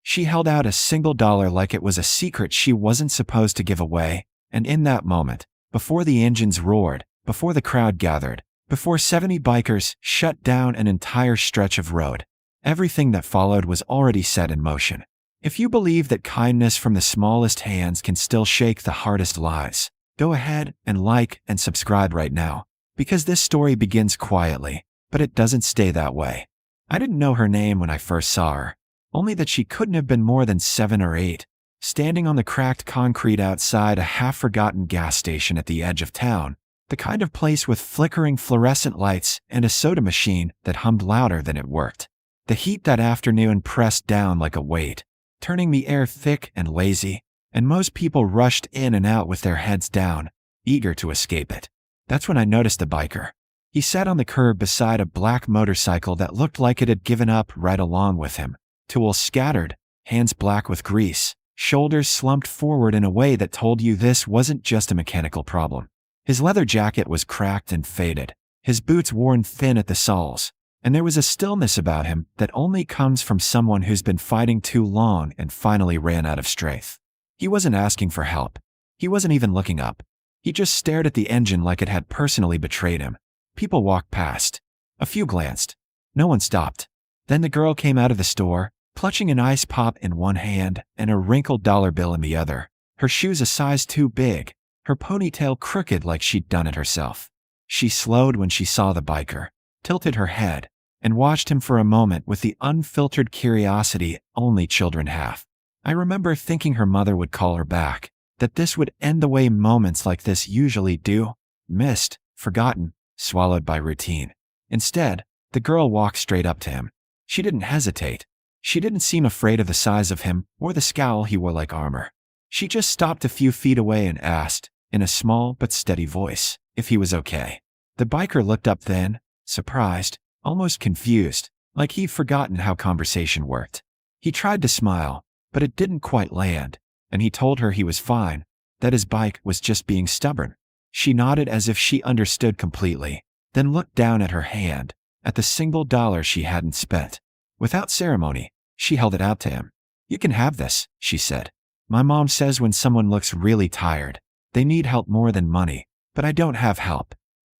She held out a single dollar like it was a secret she wasn't supposed to give away, and in that moment, before the engines roared, before the crowd gathered, before 70 bikers shut down an entire stretch of road, everything that followed was already set in motion. If you believe that kindness from the smallest hands can still shake the hardest lives, go ahead and like and subscribe right now, because this story begins quietly, but it doesn't stay that way. I didn't know her name when I first saw her, only that she couldn't have been more than 7 or 8, standing on the cracked concrete outside a half-forgotten gas station at the edge of town, the kind of place with flickering fluorescent lights and a soda machine that hummed louder than it worked. The heat that afternoon pressed down like a weight, turning the air thick and lazy, and most people rushed in and out with their heads down, eager to escape it. That's when I noticed the biker. He sat on the curb beside a black motorcycle that looked like it had given up right along with him. Tools scattered, hands black with grease, shoulders slumped forward in a way that told you this wasn't just a mechanical problem. His leather jacket was cracked and faded, his boots worn thin at the soles, and there was a stillness about him that only comes from someone who's been fighting too long and finally ran out of strength. He wasn't asking for help. He wasn't even looking up. He just stared at the engine like it had personally betrayed him. People walked past. A few glanced. No one stopped. Then the girl came out of the store, clutching an ice pop in one hand and a wrinkled dollar bill in the other, her shoes a size too big, her ponytail crooked like she'd done it herself. She slowed when she saw the biker, tilted her head, and watched him for a moment with the unfiltered curiosity only children have. I remember thinking her mother would call her back, that this would end the way moments like this usually do, missed, forgotten, swallowed by routine. Instead, the girl walked straight up to him. She didn't hesitate. She didn't seem afraid of the size of him or the scowl he wore like armor. She just stopped a few feet away and asked, in a small but steady voice, if he was okay. The biker looked up then, surprised, almost confused, like he'd forgotten how conversation worked. He tried to smile, but it didn't quite land, and he told her he was fine, that his bike was just being stubborn. She nodded as if she understood completely, then looked down at her hand, at the single dollar she hadn't spent. Without ceremony, she held it out to him. "You can have this," she said. "My mom says when someone looks really tired, they need help more than money, but I don't have help."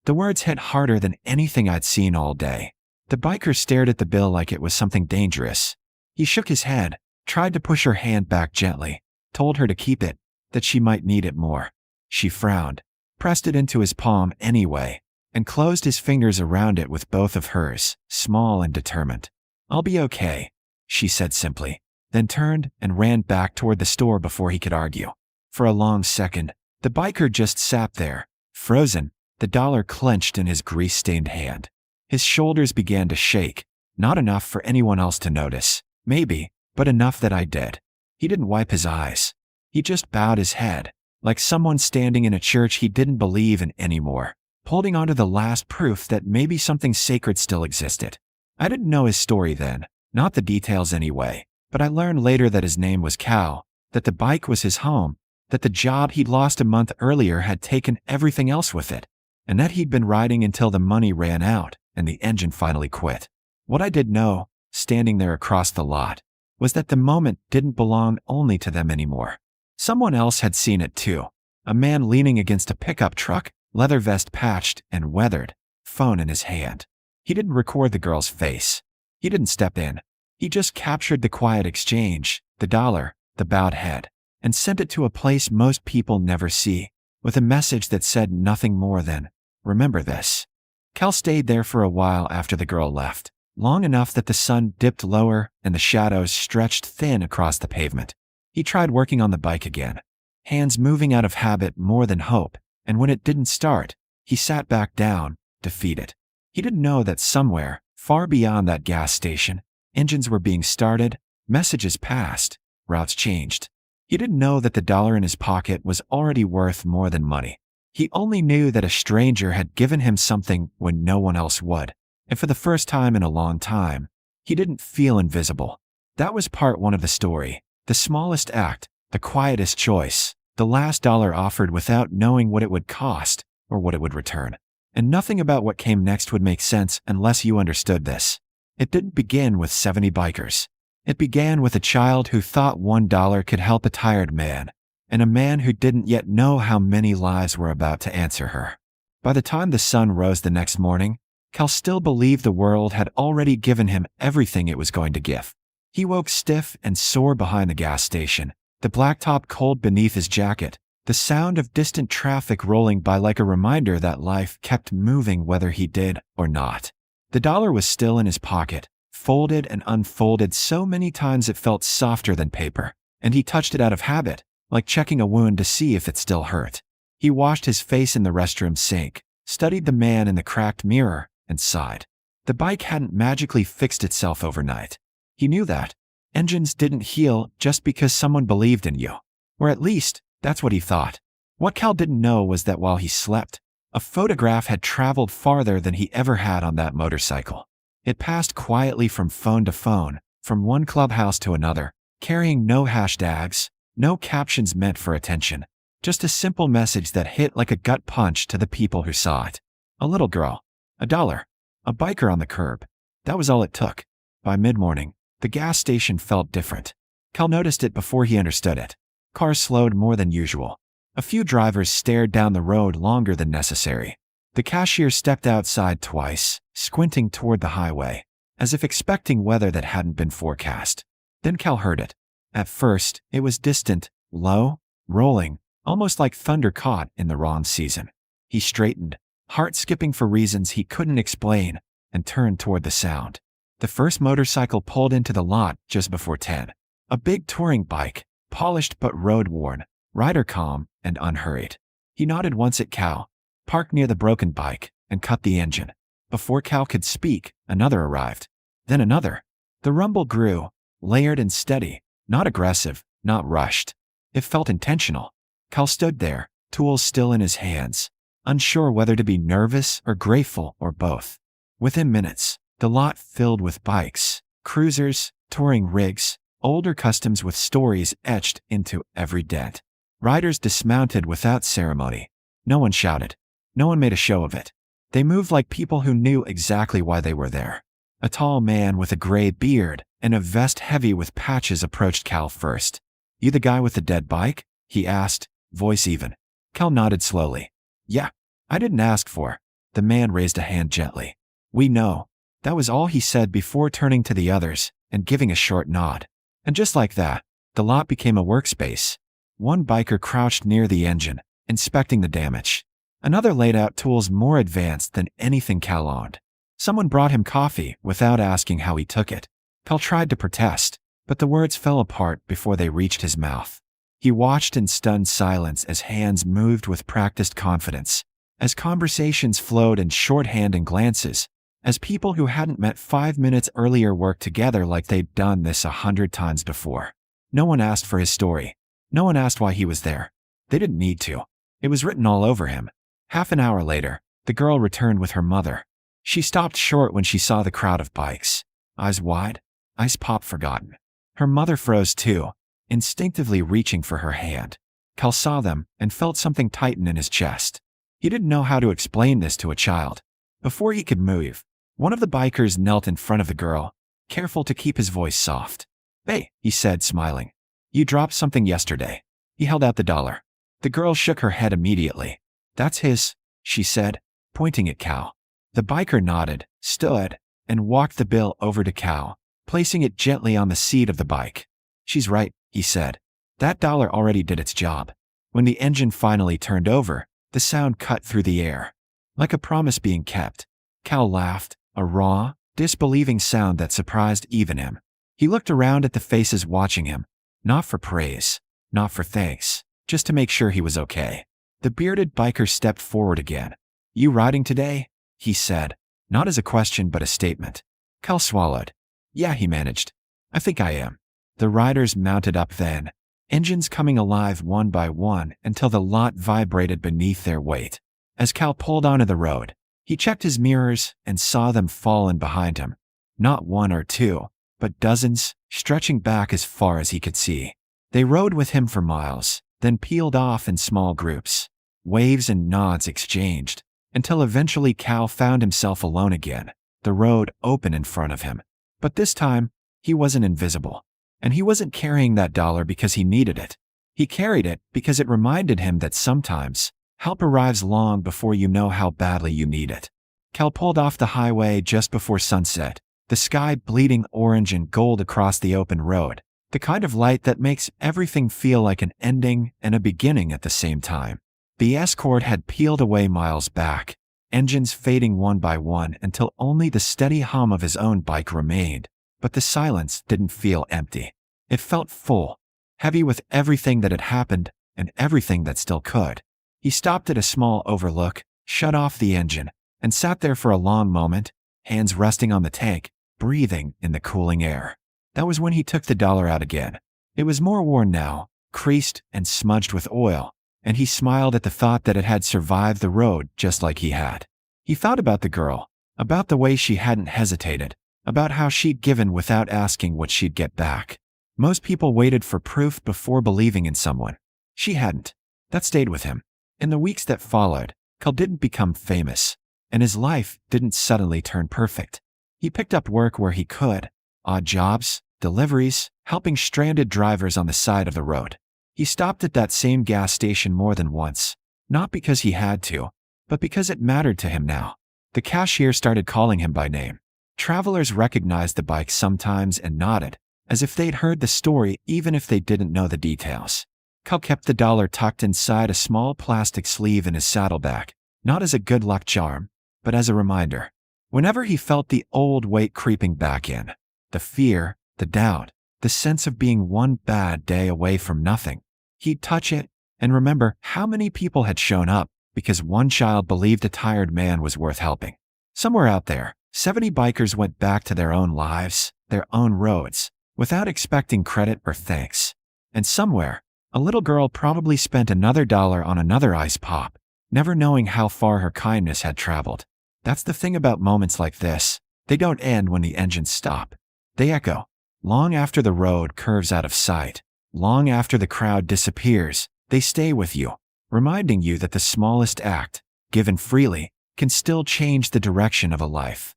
The words hit harder than anything I'd seen all day. The biker stared at the bill like it was something dangerous. He shook his head, tried to push her hand back gently, told her to keep it, that she might need it more. She frowned, pressed it into his palm anyway, and closed his fingers around it with both of hers, small and determined. "I'll be okay," she said simply, then turned and ran back toward the store before he could argue. For a long second, the biker just sat there, frozen, the dollar clenched in his grease-stained hand. His shoulders began to shake, not enough for anyone else to notice, maybe, but enough that I did. He didn't wipe his eyes. He just bowed his head, like someone standing in a church he didn't believe in anymore, holding on to the last proof that maybe something sacred still existed. I didn't know his story then, not the details anyway, but I learned later that his name was Cal, that the bike was his home, that the job he'd lost a month earlier had taken everything else with it, and that he'd been riding until the money ran out and the engine finally quit. What I did know, standing there across the lot, was that the moment didn't belong only to them anymore. Someone else had seen it too. A man leaning against a pickup truck, leather vest patched and weathered, phone in his hand. He didn't record the girl's face. He didn't step in. He just captured the quiet exchange, the dollar, the bowed head, and sent it to a place most people never see, with a message that said nothing more than, "Remember this." Cal stayed there for a while after the girl left, long enough that the sun dipped lower and the shadows stretched thin across the pavement. He tried working on the bike again, hands moving out of habit more than hope, and when it didn't start, he sat back down, defeated. He didn't know that somewhere, far beyond that gas station, engines were being started, messages passed, routes changed. He didn't know that the dollar in his pocket was already worth more than money. He only knew that a stranger had given him something when no one else would, and for the first time in a long time, he didn't feel invisible. That was part one of the story, the smallest act, the quietest choice, the last dollar offered without knowing what it would cost or what it would return. And nothing about what came next would make sense unless you understood this. It didn't begin with 70 bikers. It began with a child who thought $1 could help a tired man, and a man who didn't yet know how many lives were about to answer her. By the time the sun rose the next morning, Cal still believed the world had already given him everything it was going to give. He woke stiff and sore behind the gas station, the blacktop cold beneath his jacket, the sound of distant traffic rolling by like a reminder that life kept moving whether he did or not. The dollar was still in his pocket, folded and unfolded so many times it felt softer than paper, and he touched it out of habit, like checking a wound to see if it still hurt. He washed his face in the restroom sink, studied the man in the cracked mirror, and sighed. The bike hadn't magically fixed itself overnight. He knew that. Engines didn't heal just because someone believed in you. Or at least, that's what he thought. What Cal didn't know was that while he slept, a photograph had traveled farther than he ever had on that motorcycle. It passed quietly from phone to phone, from one clubhouse to another, carrying no hashtags, no captions meant for attention. Just a simple message that hit like a gut punch to the people who saw it. A little girl. $1. A biker on the curb. That was all it took. By mid-morning, the gas station felt different. Cal noticed it before he understood it. Cars slowed more than usual. A few drivers stared down the road longer than necessary. The cashier stepped outside twice, squinting toward the highway, as if expecting weather that hadn't been forecast. Then Cal heard it. At first, it was distant, low, rolling, almost like thunder caught in the wrong season. He straightened, heart skipping for reasons he couldn't explain, and turned toward the sound. The first motorcycle pulled into the lot just before 10. A big touring bike, polished but road-worn, rider calm and unhurried. He nodded once at Cal, parked near the broken bike, and cut the engine. Before Cal could speak, another arrived. Then another. The rumble grew, layered and steady, not aggressive, not rushed. It felt intentional. Cal stood there, tools still in his hands, unsure whether to be nervous or grateful or both. Within minutes, the lot filled with bikes, cruisers, touring rigs, older customs with stories etched into every dent. Riders dismounted without ceremony. No one shouted. No one made a show of it. They moved like people who knew exactly why they were there. A tall man with a gray beard and a vest heavy with patches approached Cal first. "You the guy with the dead bike?" he asked, voice even. Cal nodded slowly. "Yeah, I didn't ask for." The man raised a hand gently. "We know." That was all he said before turning to the others and giving a short nod. And just like that, the lot became a workspace. One biker crouched near the engine, inspecting the damage. Another laid out tools more advanced than anything Cal owned. Someone brought him coffee without asking how he took it. Cal tried to protest, but the words fell apart before they reached his mouth. He watched in stunned silence as hands moved with practiced confidence, as conversations flowed in shorthand and glances, as people who hadn't met 5 minutes earlier worked together like they'd done this 100 times before. No one asked for his story. No one asked why he was there. They didn't need to. It was written all over him. Half an hour later, the girl returned with her mother. She stopped short when she saw the crowd of bikes. Eyes wide, ice pop forgotten. Her mother froze too, instinctively reaching for her hand. Cal saw them and felt something tighten in his chest. He didn't know how to explain this to a child. Before he could move, one of the bikers knelt in front of the girl, careful to keep his voice soft. "Hey," he said, smiling. "You dropped something yesterday." He held out the dollar. The girl shook her head immediately. "That's his," she said, pointing at Cal. The biker nodded, stood, and walked the bill over to Cal, placing it gently on the seat of the bike. "She's right," he said. "That dollar already did its job." When the engine finally turned over, the sound cut through the air. Like a promise being kept. Cal laughed, a raw, disbelieving sound that surprised even him. He looked around at the faces watching him, not for praise, not for thanks, just to make sure he was okay. The bearded biker stepped forward again. "You riding today?" he said, not as a question but a statement. Cal swallowed. "Yeah," he managed. "I think I am." The riders mounted up then, engines coming alive one by one until the lot vibrated beneath their weight. As Cal pulled onto the road, he checked his mirrors and saw them fall in behind him. Not one or two, but dozens, stretching back as far as he could see. They rode with him for miles, then peeled off in small groups. Waves and nods exchanged, until eventually Cal found himself alone again, the road open in front of him. But this time, He wasn't invisible. And he wasn't carrying that dollar because he needed it. He carried it because it reminded him that sometimes help arrives long before you know how badly you need it. Cal pulled off the highway just before sunset, the sky bleeding orange and gold across the open road, the kind of light that makes everything feel like an ending and a beginning at the same time. The Escort had peeled away miles back, engines fading one by one until only the steady hum of his own bike remained. But the silence didn't feel empty. It felt full, heavy with everything that had happened and everything that still could. He stopped at a small overlook, shut off the engine, and sat there for a long moment, hands resting on the tank, breathing in the cooling air. That was when he took the dollar out again. It was more worn now, creased and smudged with oil, and he smiled at the thought that it had survived the road just like he had. He thought about the girl, about the way she hadn't hesitated, about how she'd given without asking what she'd get back. Most people waited for proof before believing in someone. She hadn't. That stayed with him. In the weeks that followed, Cal didn't become famous, and his life didn't suddenly turn perfect. He picked up work where he could, odd jobs, deliveries, helping stranded drivers on the side of the road. He stopped at that same gas station more than once, not because he had to, but because it mattered to him now. The cashier started calling him by name. Travelers recognized the bike sometimes and nodded, as if they'd heard the story even if they didn't know the details. Cal kept the dollar tucked inside a small plastic sleeve in his saddlebag, not as a good luck charm, but as a reminder. Whenever he felt the old weight creeping back in, the fear, the doubt, the sense of being one bad day away from nothing, he'd touch it and remember how many people had shown up because one child believed a tired man was worth helping. Somewhere out there, 70 bikers went back to their own lives, their own roads, without expecting credit or thanks. And somewhere, a little girl probably spent another dollar on another ice pop, never knowing how far her kindness had traveled. That's the thing about moments like this. They don't end when the engines stop. They echo. Long after the road curves out of sight, long after the crowd disappears, they stay with you, reminding you that the smallest act, given freely, can still change the direction of a life.